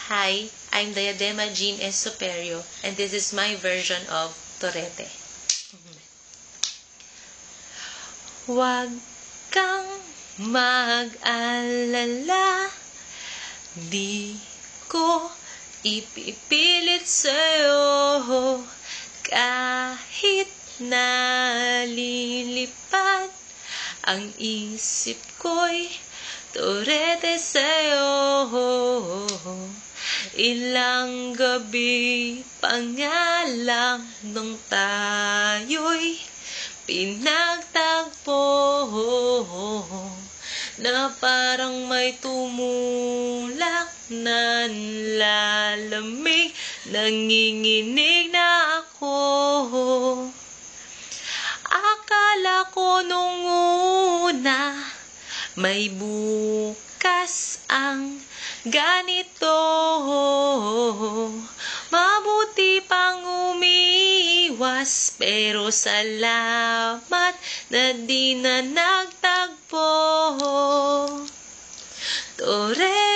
Hi, I'm Diadema Jean S. Superio, and this is my version of Torete. Huwag kang mag-alala, di ko ipipilit sa'yo kahit nalilipad ang isip ko'y Torete sa'yo. Ilang gabi pa nga lang nung tayo'y pinagtagpo, na parang may tumulak na lalamig, nanginginig na ako. Akala ko nung una may bukas ang ganito, mabuti pang umiwas, pero salamat na di na nagtagpo. Torete